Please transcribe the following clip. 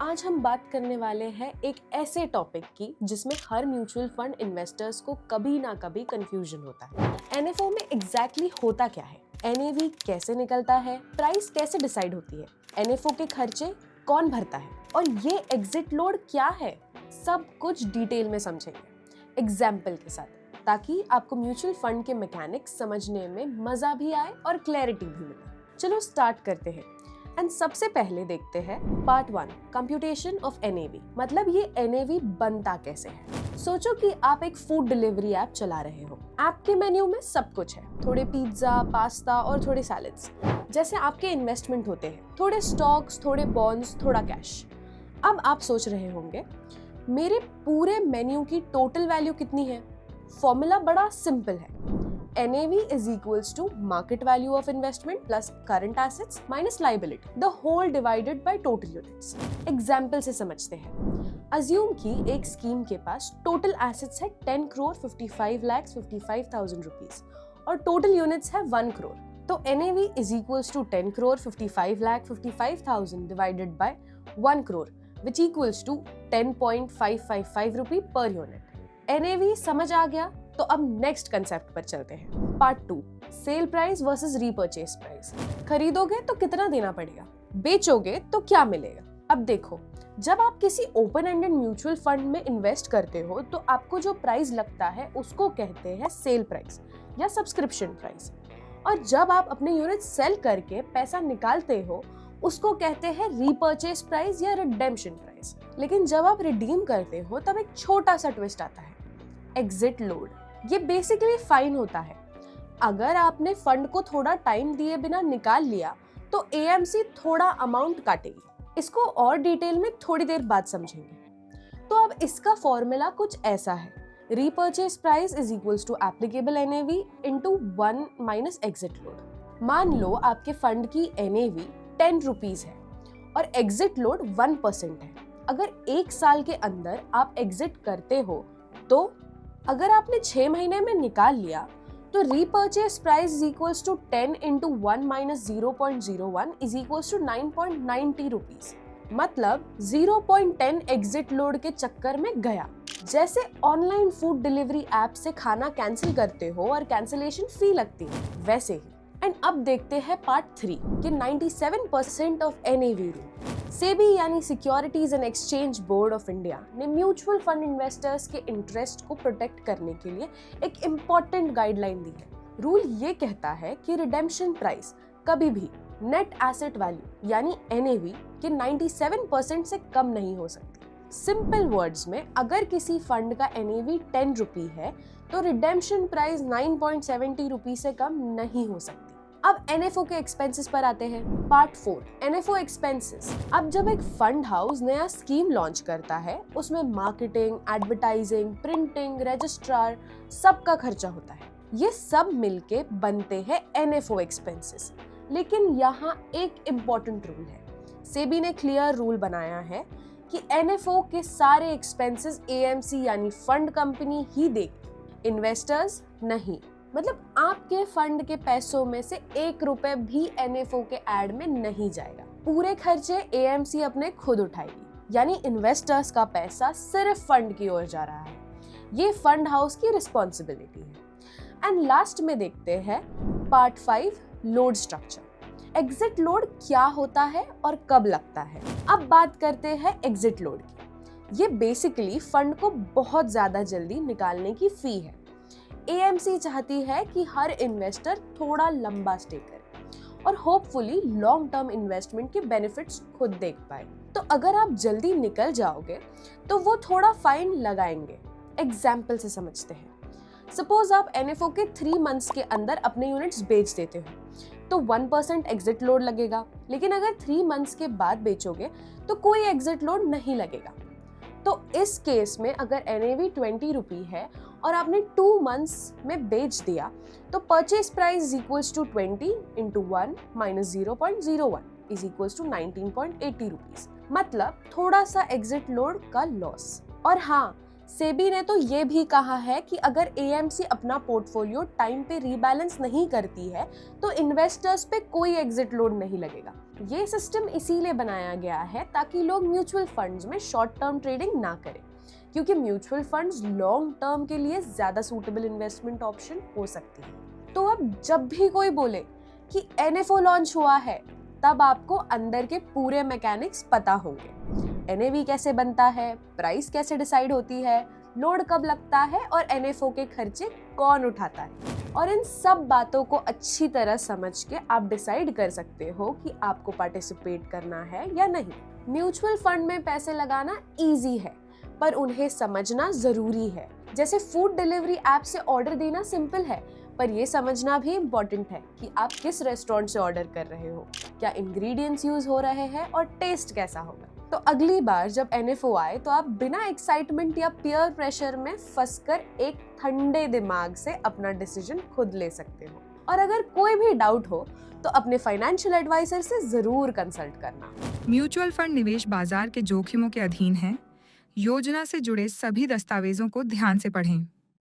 आज हम बात करने वाले हैं एक ऐसे टॉपिक की जिसमें हर म्यूचुअल फंड इन्वेस्टर्स को कभी ना कभी कंफ्यूजन होता है। एनएफओ में एग्जैक्टली होता क्या है, एनएवी कैसे निकलता है, प्राइस कैसे डिसाइड होती है, एनएफओ के खर्चे कौन भरता है और ये एग्जिट लोड क्या है, सब कुछ डिटेल में समझेंगे एग्जाम्पल के साथ, ताकि आपको म्यूचुअल फंड के मैकेनिक्स समझने में मजा भी आए और क्लैरिटी भी मिले। चलो स्टार्ट करते हैं एंड सबसे पहले देखते हैं पार्ट 1, कंप्यूटेशन ऑफ एनएवी। मतलब ये एनएवी बनता कैसे है। सोचो कि आप एक फूड डिलीवरी ऐप चला रहे हो। ऐप के मेन्यू में सब कुछ है, थोड़े पिज्जा, पास्ता और थोड़े सैलेड्स। जैसे आपके इन्वेस्टमेंट होते हैं, थोड़े स्टॉक्स, थोड़े बॉन्ड्स, थोड़ा कैश। अब आप सोच रहे होंगे मेरे पूरे मेन्यू की टोटल वैल्यू कितनी है। फॉर्मूला बड़ा सिंपल है, NAV is equals to market value of investment plus current assets minus liability, the whole divided by total units. Example से समझते हैं। Assume कि एक स्कीम के पास total assets है 10 crore 55 lakhs 55,000 rupees और total units है 1 crore। तो NAV is equals to 10 crore 55 lakh 55,000 divided by 1 crore which equals to 10.555 rupee per unit. NAV समझ आ गया, तो अब नेक्स्ट कंसेप्ट पर चलते हैं। Part 2, sale price versus repurchase price. खरीदोगे तो कितना देना पड़ेगा, बेचोगे तो क्या मिलेगा। अब देखो, जब आप किसी ओपन एंडेड म्यूचुअल फंड में इन्वेस्ट करते हो तो आपको जो प्राइस लगता है उसको कहते हैं सेल प्राइस या सब्सक्रिप्शन प्राइस, और जब आप अपने यूनिट सेल करके पैसा निकालते हो उसको कहते हैं रीपर्चेज प्राइस या रिडेम्पशन प्राइस। लेकिन जब आप रिडीम करते हो तब एक छोटा सा ट्विस्ट आता है, एग्जिट लोड। ये बेसिकली फाइन होता है। अगर आपने फंड को थोड़ा टाइम दिए बिना निकाल लिया तो एएमसी थोड़ा अमाउंट काटेगी। इसको और डिटेल में थोड़ी देर बाद समझेंगे। तो अब इसका फॉर्मूला कुछ ऐसा है, repurchase price is equals to applicable NAV into 1 minus exit load. मान लो आपके फंड की एनएवी 10 रुपीज है और एग्जिट लोड 1% है। अगर एक साल के अंदर आप एग्जिट करते हो तो अगर आपने 6 महीने में निकाल लिया तो repurchase price is equals to 10 into 1 minus 0.01 is equals to 9.90 rupees. मतलब 0.10 एग्जिट लोड के चक्कर में गया। जैसे ऑनलाइन फूड डिलीवरी ऐप से खाना कैंसिल करते हो और कैंसिलेशन फी लगती है, वैसे ही। एंड अब देखते हैं पार्ट 3 कि 97% ऑफ एनएवी रूल। सेबी यानी securities and exchange board of India ने म्यूचुअल फंड इन्वेस्टर्स के इंटरेस्ट को प्रोटेक्ट करने के लिए एक इम्पॉर्टेंट गाइडलाइन दी है। रूल ये कहता है कि रिडेम्पशन प्राइस कभी भी नेट एसेट वैल्यू यानी एनएवी के 97% से कम नहीं हो सकती। सिंपल वर्ड्स में, अगर किसी फंड का एनएवी 10 रुपी है तो रिडेम्पशन प्राइस 9.70 रुपी से कम नहीं हो सकती। अब एनएफओ के एक्सपेंसेस पर आते हैं। Part 4, NFO expenses. अब जब एक फंड हाउस नया स्कीम लॉन्च करता है उसमें मार्केटिंग, एडवर्टाइजिंग, प्रिंटिंग, रजिस्ट्रार सबका खर्चा होता है। ये सब मिलके बनते हैं एनएफओ एक्सपेंसेस। लेकिन यहाँ एक इम्पोर्टेंट रूल है। सेबी ने क्लियर रूल बनाया है कि एनएफओ के सारे एक्सपेंसेस एएमसी यानी फंड कंपनी ही देगी, इन्वेस्टर्स नहीं। मतलब आपके फंड के पैसों में से 1 रुपए भी एनएफओ के एड में नहीं जाएगा। पूरे खर्चे एएमसी अपने खुद उठाएगी, यानी इन्वेस्टर्स का पैसा सिर्फ फंड की ओर जा रहा है। ये फंड हाउस की रिस्पॉन्सिबिलिटी है। एंड लास्ट में देखते हैं part 5, load structure. Exit load क्या होता है और कब लगता है। अब बात करते हैं एग्जिट लोड की। ये बेसिकली फंड को बहुत ज्यादा जल्दी निकालने की फी है। एएमसी चाहती है कि हर इन्वेस्टर थोड़ा लंबा स्टे करे और होपफुली लॉन्ग टर्म इन्वेस्टमेंट के बेनिफिट्स खुद देख पाए। तो अगर आप जल्दी निकल जाओगे तो वो थोड़ा फाइन लगाएंगे। एग्जाम्पल से समझते हैं। सपोज आप एनएफओ के 3 मंथ्स के अंदर अपने यूनिट्स बेच देते हो तो 1% एग्जिट लोड लगेगा। लेकिन अगर 3 मंथ्स के बाद बेचोगे तो कोई एग्जिट लोड नहीं लगेगा। तो इस केस में अगर एनएवी 20 रुपी है और आपने 2 मंथ्स में बेच दिया तो purchase price equals to 20 into 1 minus 0.01 is equals to 19.80 rupees. मतलब थोड़ा सा एग्जिट लोड का लॉस। और हाँ, सेबी ने तो ये भी कहा है कि अगर एएमसी अपना पोर्टफोलियो टाइम पे रीबैलेंस नहीं करती है तो इन्वेस्टर्स पे कोई एग्जिट लोड नहीं लगेगा। ये सिस्टम इसीलिए बनाया गया है ताकि लोग म्यूचुअल फंड्स में शॉर्ट टर्म ट्रेडिंग ना करें, क्योंकि म्यूचुअल फंड्स लॉन्ग टर्म के लिए ज्यादा सूटेबल इन्वेस्टमेंट ऑप्शन हो सकती है। तो अब जब भी कोई बोले कि एनएफओ लॉन्च हुआ है, तब आपको अंदर के पूरे मैकेनिक्स पता होंगे। एनएवी कैसे बनता है, प्राइस कैसे डिसाइड होती है, लोड कब लगता है और एनएफओ के खर्चे कौन उठाता है, और इन सब बातों को अच्छी तरह समझ के आप डिसाइड कर सकते हो कि आपको पार्टिसिपेट करना है या नहीं। म्यूचुअल फंड में पैसे लगाना इजी है, पर उन्हें समझना जरूरी है। जैसे फूड डिलीवरी ऐप से ऑर्डर देना सिंपल है, पर ये समझना भी इम्पोर्टेंट है कि आप किस रेस्टोरेंट से ऑर्डर कर रहे हो, क्या इंग्रेडिएंट्स यूज हो रहे हैं और टेस्ट कैसा होगा। तो अगली बार जब एनएफओ आए तो आप बिना एक्साइटमेंट या पीयर प्रेशर में फंसकर एक ठंडे दिमाग से अपना डिसीजन खुद ले सकते हो। और अगर कोई भी डाउट हो तो अपने फाइनेंशियल एडवाइजर से जरूर कंसल्ट करना। म्यूचुअल फंड निवेश बाजार के जोखिमों के अधीन है। योजना से जुड़े सभी दस्तावेजों को ध्यान से पढ़ें।